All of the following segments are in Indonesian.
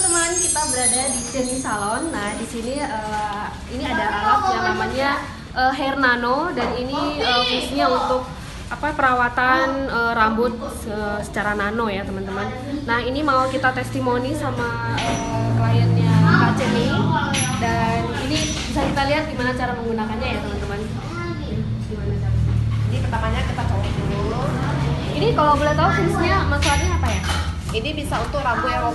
teman-teman, kita berada di Jenny Salon. Nah, di sini ini ada alat yang namanya hair nano, dan ini fungsinya untuk perawatan rambut secara nano ya teman-teman. Nah, ini mau kita testimoni sama kliennya Kak Jenny, dan ini bisa kita lihat gimana cara menggunakannya ya teman-teman. Gimana caranya? Ini pertamanya kita colok dulu. Ini kalau boleh tahu fungsinya manfaatnya apa ya? Ini bisa untuk rambut yang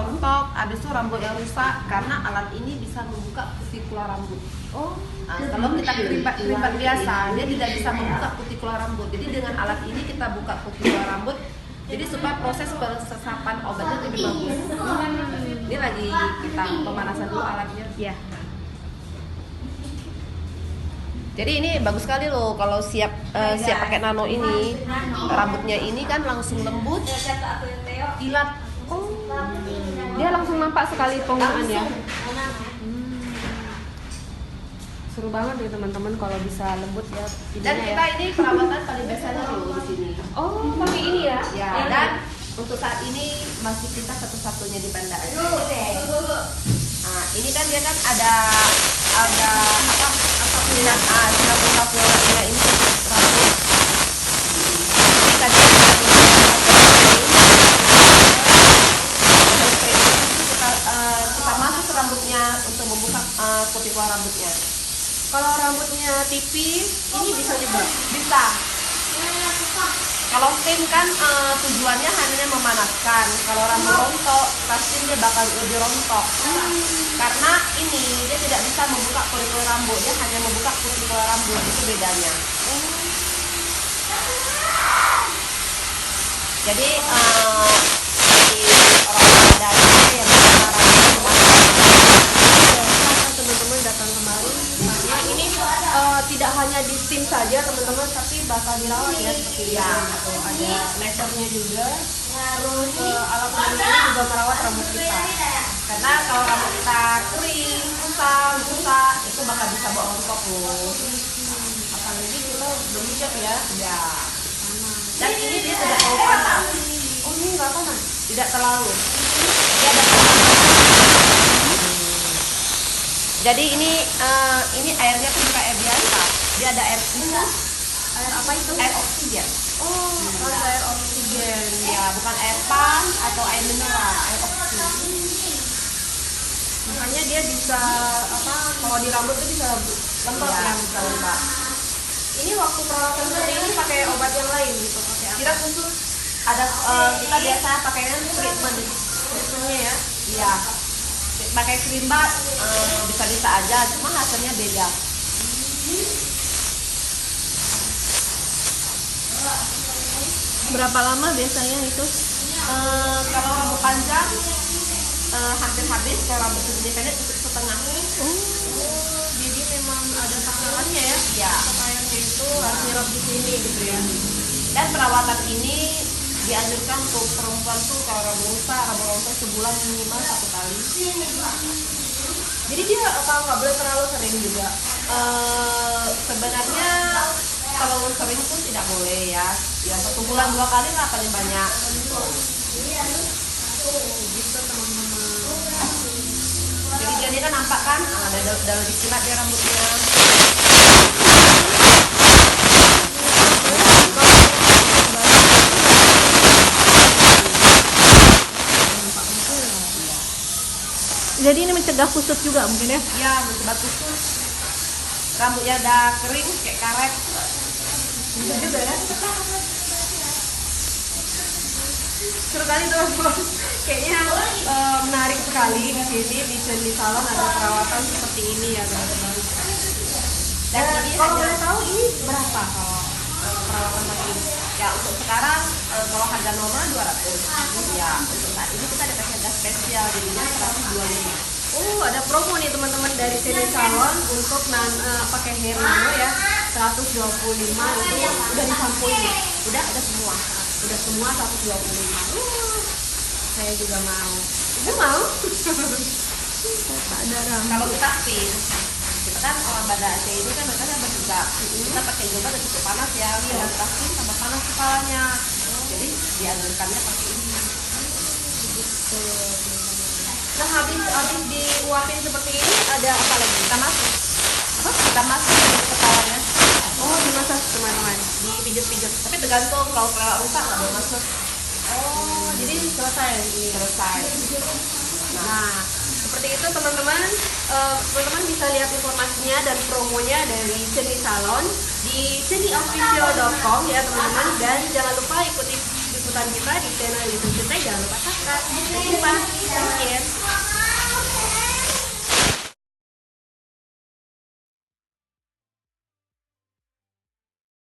rontok, habis itu rambut yang rusak, karena alat ini bisa membuka kutikular rambut. Oh, Nah, kalau kita keribat biasa, dia tidak bisa membuka kutikular rambut. Jadi dengan alat ini kita buka kutikular rambut, jadi supaya proses peresapan obatnya lebih bagus. Ini lagi kita pemanasan dulu alatnya. ya. Jadi ini bagus sekali loh kalau siap pakai nano ini. Rambutnya ini kan langsung lembut, kilat. Oh, dia langsung nampak sekali penggunaannya. Seru banget ya teman-teman kalau bisa lembut ya. Dan kita ini perawatan paling biasanya dulu di sini. Oh, pakai ini ya? Ya, dan untuk saat ini masih kita satu-satunya di Banda Aceh. Nah, ini kan dia kan ada sinar flora ini rambut. Kita masuk ke rambutnya untuk membuka kutikular rambutnya. Kalau rambutnya tipis, ini bisa juga? Bisa. Kalau steam kan tujuannya hanya memanaskan. Kalau rambut rontok, pasti dia bakal lebih rontok. Karena ini dia tidak bisa membuka kutikular rambut, dia hanya membuka kutikular rambut, itu bedanya. Jadi orang dari yang teman-teman datang kemari, karena ini tidak hanya di steam saja teman-teman, tapi bakal dirawat ya seperti ya, ada lasernya juga. Terus alat ini juga merawat rambut kita. karena kalau rambut kita kering, kusam, rusak, itu bakal bisa bawa rontok loh. Apalagi kita berhijab ya. Ya. Dan ini dia tidak terlalu panas. Oh, ini nggak panas? Tidak terlalu. Dia ada Jadi ini airnya tuh bukan air biasa. Dia ada air khusus. Air apa itu? Air oksigen. Oh, air oksigen. Ya, bukan air pan atau air mineral, air oksigen. Makanya dia bisa kalau di rambut tuh bisa lembab Ya, ya, bisa lembab. Ini waktu perawatan seperti ini pakai obat yang lain gitu, pakai apa? Tidak khusus. Ada kita biasa pakainya treatmentnya ya. Iya. Pakai krim bat bisa-bisa aja, cuma hasilnya beda. Berapa lama biasanya itu? Kalau rambut panjang hampir habis, kalau rambut pendek cukup setengah. Oh, jadi memang ada takarannya ya? Iya. Pakaiannya itu harus nyerap di sini gitu ya. Dan perawatan ini dianjurkan untuk perempuan tuh kalau rambut rontok sebulan minimal 1 kali. Jadi dia kalau nggak boleh terlalu sering juga. Sebenarnya kalau sering pun tidak boleh ya. Ya 1 bulan 2 kali lah paling banyak. Gitu teman-teman. Jadi dia kan nampak kan, ada lebih kilat dia rambutnya. Jadi ini mencegah kusut juga mungkin ya? Ya, mencegah kusut. Rambutnya udah kering kayak karet. Bisa juga ya? Seru kali teman-teman. Kayaknya menarik sekali di sini di Jenny Salon ada perawatan seperti ini ya teman-teman. Dan ini kalau hanya boleh tahu ini berapa kalau perawatan pakai ini? ya untuk sekarang kalau harga normal 200. Ya, untuk saat ini kita ada harga spesial jadinya 125. Oh, ada promo nih teman-teman dari Jenny Salon untuk pakai hair nano ya. 125 itu udah disampoin. Udah ada semua. Udah semua 125. Saya juga mau. Ibu mau? Ada rambut. Kalau kita pin, kita kan orang Banda Aceh ini kan mereka kan berhijab. Kita pakai jilbab udah cukup panas ya. Kalau kita pin tambah panas kepalanya. Jadi dianjurkannya pakai ini. Gitu. Nah, habis diuapin seperti ini ada apa lagi? Kita masuk. Kita masuk ke kepalanya. Oh, dimasak teman-teman. Dipijat-pijat. Tapi tergantung kalau kelelawar rusak nggak boleh masuk. Oh, jadi selesai ini. Selesai. Nah, seperti itu teman-teman. Teman-teman bisa lihat informasinya dan promonya dari Ceni Salon di ceniofficial.com ya teman-teman. Dan jangan lupa ikuti liputan kita di channel YouTube kita. Jangan lupa subscribe. Sampai jumpa. Thank you.